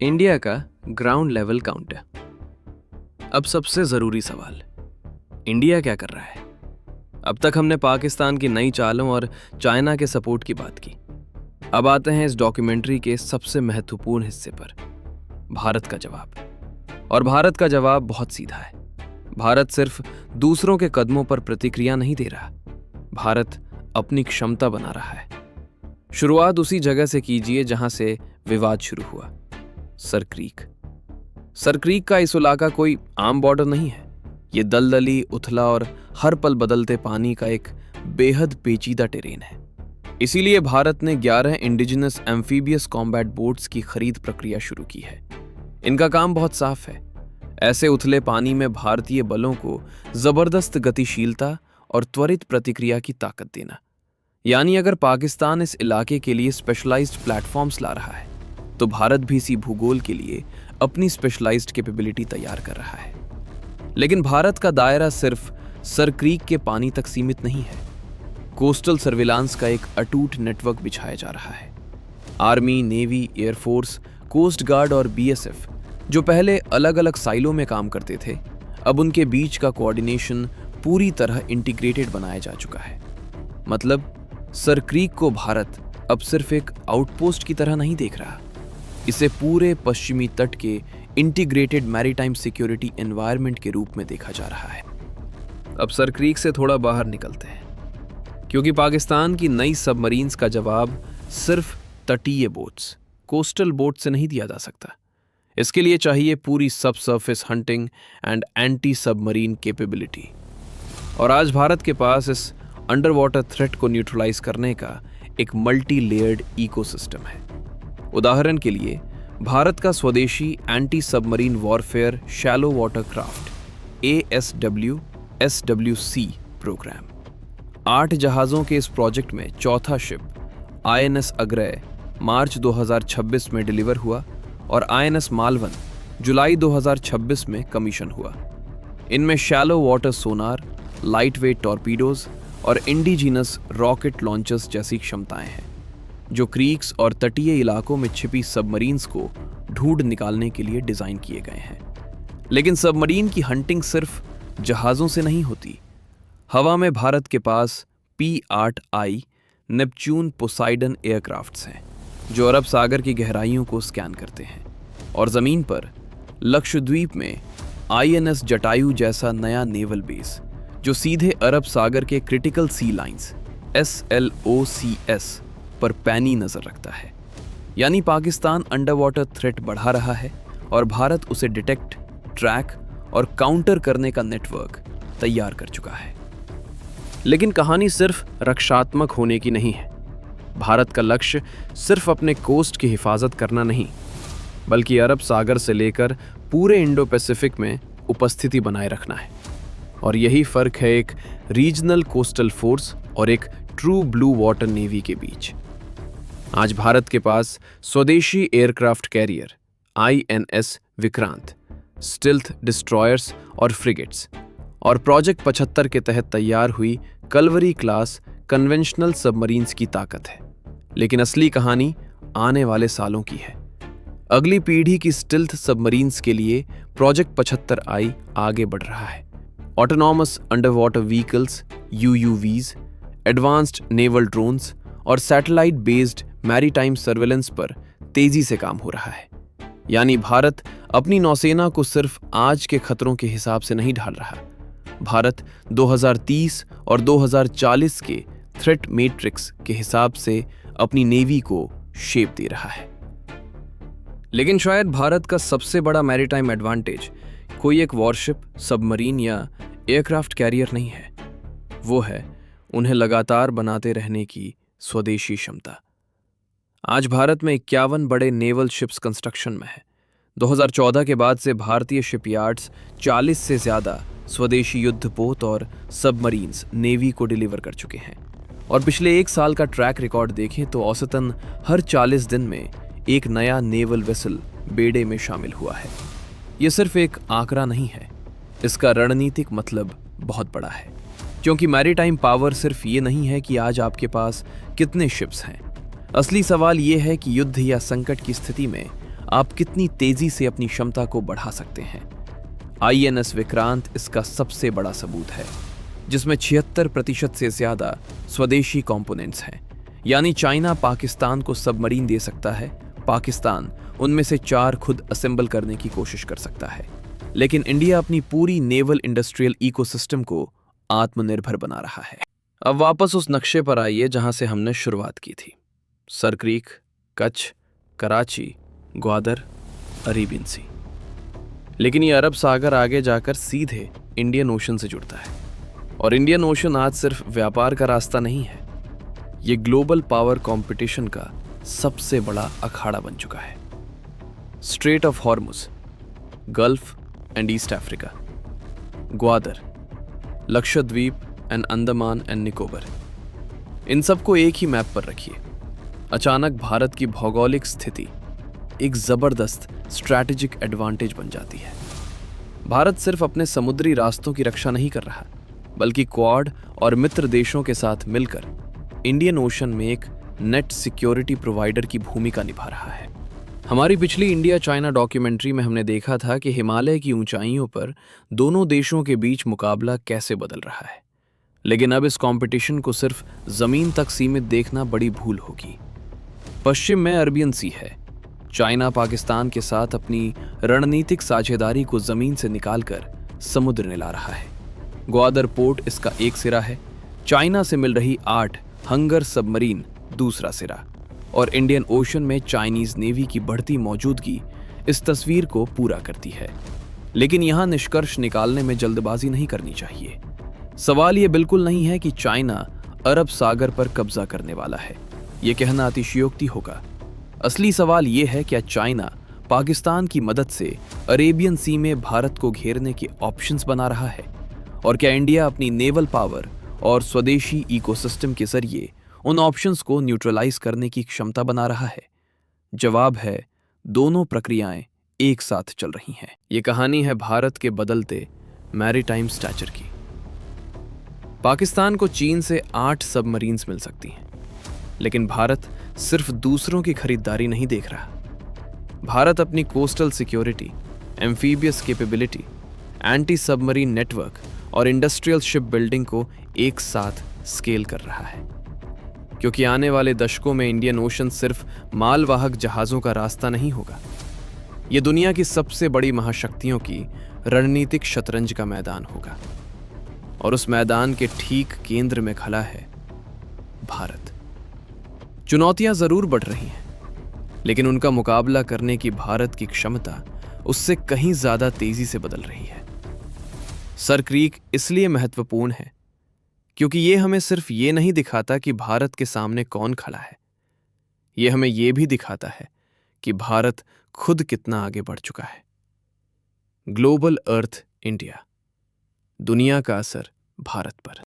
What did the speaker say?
India का ground level counter. अब सबसे जरूरी सवाल, इंडिया क्या कर रहा है? अब तक हमने पाकिस्तान की नई चालों और चाइना के सपोर्ट की बात की। अब आते हैं इस डॉक्यूमेंट्री के सबसे महत्वपूर्ण हिस्से पर, भारत का जवाब। और भारत का जवाब बहुत सीधा है। भारत सिर्फ दूसरों के कदमों पर प्रतिक्रिया नहीं दे रहा, भारत अपनी क्षमता बना रहा है। शुरुआत उसी जगह से कीजिए जहां से विवाद शुरू हुआ, सर क्रीक। सर क्रीक का इस इलाका कोई आम बॉर्डर नहीं है। ये दलदली, उथला और हर पल बदलते पानी का एक बेहद पेचीदा टेरेन है। इसीलिए भारत ने 11 इंडिजिनस एम्फीबियस कॉम्बैट बोट्स की खरीद प्रक्रिया शुरू की है। इनका काम बहुत साफ है, ऐसे उथले पानी में भारतीय बलों को जबरदस्त गतिशीलता और त्वरित प्रतिक्रिया की ताकत देना। यानी अगर पाकिस्तान इस इलाके के लिए स्पेशलाइज्ड प्लेटफॉर्म्स ला रहा है, तो भारत भी इसी भूगोल के लिए अपनी स्पेशलाइज्ड कैपेबिलिटी तैयार कर रहा है। लेकिन भारत का दायरा सिर्फ सर क्रीक के पानी तक सीमित नहीं है। कोस्टल सर्विलांस का एक अटूट नेटवर्क बिछाया जा रहा है। Army, navy, air force, coast guard और बीएसएफ, जो पहले अलग अलग साइलों में काम करते थे, अब उनके बीच का कोऑर्डिनेशन पूरी तरह इंटीग्रेटेड बनाया जा चुका है। मतलब सर क्रीक को भारत अब सिर्फ एक आउटपोस्ट की तरह नहीं देख रहा, इसे पूरे पश्चिमी तट के इंटीग्रेटेड मैरीटाइम सिक्योरिटी एनवायरनमेंट के रूप में देखा जा रहा है। अब सर क्रीक से थोड़ा बाहर निकलते हैं, क्योंकि पाकिस्तान की नई सबमरीन्स का जवाब सिर्फ तटीय बोट्स, कोस्टल बोट से नहीं दिया जा सकता। इसके लिए चाहिए पूरी सब surface hunting and anti submarine capability. और आज भारत के पास इस अंडर वाटर थ्रेट को न्यूट्रलाइज करने का एक मल्टी लेयर्ड इकोसिस्टम है। उदाहरण के लिए भारत का स्वदेशी anti submarine warfare shallow water craft ASWC program, 8 जहाजों के इस प्रोजेक्ट में चौथा शिप INS अग्रय मार्च 2026 में डिलीवर हुआ और INS मालवन जुलाई 2026 में कमीशन हुआ। इनमें शैलो वाटर सोनार, लाइट वेट टॉर्पीडोज और इंडिजिनस रॉकेट लॉन्चर्स जैसी क्षमताएं हैं, जो क्रीक्स और तटीय इलाकों में छिपी सबमरीन्स को ढूंढ निकालने के लिए डिजाइन किए गए हैं। लेकिन सबमरीन की हंटिंग सिर्फ जहाजों से नहीं होती। हवा में भारत के पास P-8I नेपच्यून पोसाइडन एयरक्राफ्ट्स हैं, जो अरब सागर की गहराइयों को स्कैन करते हैं। और जमीन पर लक्षद्वीप में INS जटायु जैसा नया नेवल बेस, जो सीधे अरब सागर के क्रिटिकल सी लाइंस SLOCS पर पैनी नजर रखता है। यानी पाकिस्तान अंडर वाटर थ्रेट बढ़ा रहा है और भारत उसे डिटेक्ट, ट्रैक और काउंटर करने का नेटवर्क तैयार कर चुका है। लेकिन कहानी सिर्फ रक्षात्मक होने की नहीं है। भारत का लक्ष्य सिर्फ अपने कोस्ट की हिफाजत करना नहीं, बल्कि अरब सागर से लेकर पूरे इंडो पैसिफिक में उपस्थिति बनाए रखना है। और यही फर्क है एक रीजनल कोस्टल फोर्स और एक ट्रू ब्लू वाटर नेवी के बीच। आज भारत के पास स्वदेशी aircraft carrier INS Vikrant, stealth destroyers और फ्रिगेट्स, और प्रोजेक्ट 75 के तहत तैयार हुई कलवरी क्लास कन्वेंशनल सबमरीन्स की ताकत है। लेकिन असली कहानी आने वाले सालों की है। अगली पीढ़ी की स्टिल्थ सबमरीन्स के लिए प्रोजेक्ट 75I आगे बढ़ रहा है। Autonomous under water vehicles UUVs, advanced naval drones और सैटेलाइट बेस्ड मैरीटाइम सर्वेलेंस पर तेजी से काम हो रहा है। यानी भारत अपनी नौसेना को सिर्फ आज के खतरों के हिसाब से नहीं ढाल रहा, भारत 2030 और 2040 के थ्रेट मैट्रिक्स के हिसाब से अपनी नेवी को शेप दे रहा है। लेकिन शायद भारत का सबसे बड़ा मैरीटाइम एडवांटेज कोई एक वॉरशिप, सबमरीन या एयरक्राफ्ट कैरियर नहीं है, वो है उन्हें लगातार बनाते रहने की स्वदेशी क्षमता। आज भारत में 51 बड़े नेवल शिप्स कंस्ट्रक्शन में है। 2014 के बाद से भारतीय शिपयार्ड्स 40 से ज्यादा स्वदेशी युद्धपोत और सबमरीन्स नेवी को डिलीवर कर चुके हैं। और पिछले 1 साल का ट्रैक रिकॉर्ड देखें तो औसतन हर 40 दिन में एक नया नेवल वेसल बेड़े में शामिल हुआ है। यह सिर्फ एक आंकड़ा नहीं है, इसका रणनीतिक मतलब बहुत बड़ा है। क्योंकि मैरीटाइम पावर सिर्फ ये नहीं है कि आज आपके पास कितने शिप्स हैं। असली सवाल ये है कि युद्ध या संकट की स्थिति में आप कितनी तेजी से अपनी क्षमता को बढ़ा सकते हैं। आईएनएस विक्रांत इसका सबसे बड़ा सबूत है, जिसमें 76% से ज्यादा स्वदेशी कंपोनेंट्स हैं। यानी चाइना पाकिस्तान को सबमरीन दे सकता है, पाकिस्तान उनमें से 4 खुद असेंबल करने की कोशिश कर सकता है, लेकिन इंडिया अपनी पूरी नेवल इंडस्ट्रियल इकोसिस्टम को आत्मनिर्भर बना रहा है। अब वापस उस नक्शे पर आइए जहां से हमने शुरुआत की थी। Sir Creek, Kutch, Karachi, Gwadar, Arabian sea. लेकिन ये अरब सागर आगे जाकर सीधे इंडियन ओशन से जुड़ता है। और इंडियन ओशन आज सिर्फ व्यापार का रास्ता नहीं है, ये ग्लोबल पावर कंपटीशन का सबसे बड़ा अखाड़ा बन चुका है। Strait of Hormuz, gulf and east Africa, Gwadar, Lakshadweep and Andaman and Nicobar, इन सबको एक ही मैप पर रखिए। अचानक भारत की भौगोलिक स्थिति एक जबरदस्त स्ट्रैटेजिक एडवांटेज बन जाती है। भारत सिर्फ अपने समुद्री रास्तों की रक्षा नहीं कर रहा, बल्कि क्वाड और मित्र देशों के साथ मिलकर इंडियन ओशन में एक नेट सिक्योरिटी प्रोवाइडर की भूमिका निभा रहा है। हमारी पिछली इंडिया चाइना डॉक्यूमेंट्री में हमने देखा था कि हिमालय की ऊंचाइयों पर दोनों देशों के बीच मुकाबला कैसे बदल रहा है। लेकिन अब इस कंपटीशन को सिर्फ जमीन तक सीमित देखना बड़ी भूल होगी। पश्चिम में अरबियन सी है। चाइना पाकिस्तान के साथ अपनी रणनीतिक साझेदारी को जमीन से निकालकर समुद्र में ला रहा है। ग्वादर पोर्ट इसका एक सिरा है, चाइना से मिल रही 8 हंगर सबमरीन दूसरा सिरा, और इंडियन ओशन में चाइनीज नेवी की बढ़ती मौजूदगी इस तस्वीर को पूरा करती है। लेकिन यहां निष्कर्ष निकालने में जल्दबाजी नहीं करनी चाहिए। सवाल यह बिल्कुल नहीं है कि चाइना अरब सागर पर कब्जा करने वाला है, यह कहना अतिशयोक्ति होगा। असली सवाल यह है, क्या चाइना पाकिस्तान की मदद से अरेबियन सी में भारत को घेरने के ऑप्शंस बना रहा है, और क्या इंडिया अपनी नेवल पावर और स्वदेशी इकोसिस्टम के जरिए उन ऑप्शंस को न्यूट्रलाइज करने की क्षमता बना रहा है? जवाब है, दोनों प्रक्रियाएं एक साथ चल रही हैं। ये कहानी है भारत के बदलते मैरीटाइम स्टैचर की। पाकिस्तान को चीन से 8 सबमरीन्स मिल सकती हैं, लेकिन भारत सिर्फ दूसरों की खरीदारी नहीं देख रहा। भारत अपनी coastal security, amphibious capability, anti submarine network और इंडस्ट्रियल शिप बिल्डिंग को एक साथ स्केल कर रहा है, क्योंकि आने वाले दशकों में इंडियन ओशन सिर्फ मालवाहक जहाजों का रास्ता नहीं होगा। यह दुनिया की सबसे बड़ी महाशक्तियों की रणनीतिक शतरंज का मैदान होगा, और उस मैदान के ठीक केंद्र में खड़ा है भारत। चुनौतियां जरूर बढ़ रही हैं, लेकिन उनका मुकाबला करने की भारत की क्षमता उससे कहीं ज्यादा तेजी से बदल रही है। सर क्रीक इसलिए महत्वपूर्ण है क्योंकि ये हमें सिर्फ ये नहीं दिखाता कि भारत के सामने कौन खड़ा है, ये हमें ये भी दिखाता है कि भारत खुद कितना आगे बढ़ चुका है। ग्लोबल अर्थ इंडिया, दुनिया का असर भारत पर।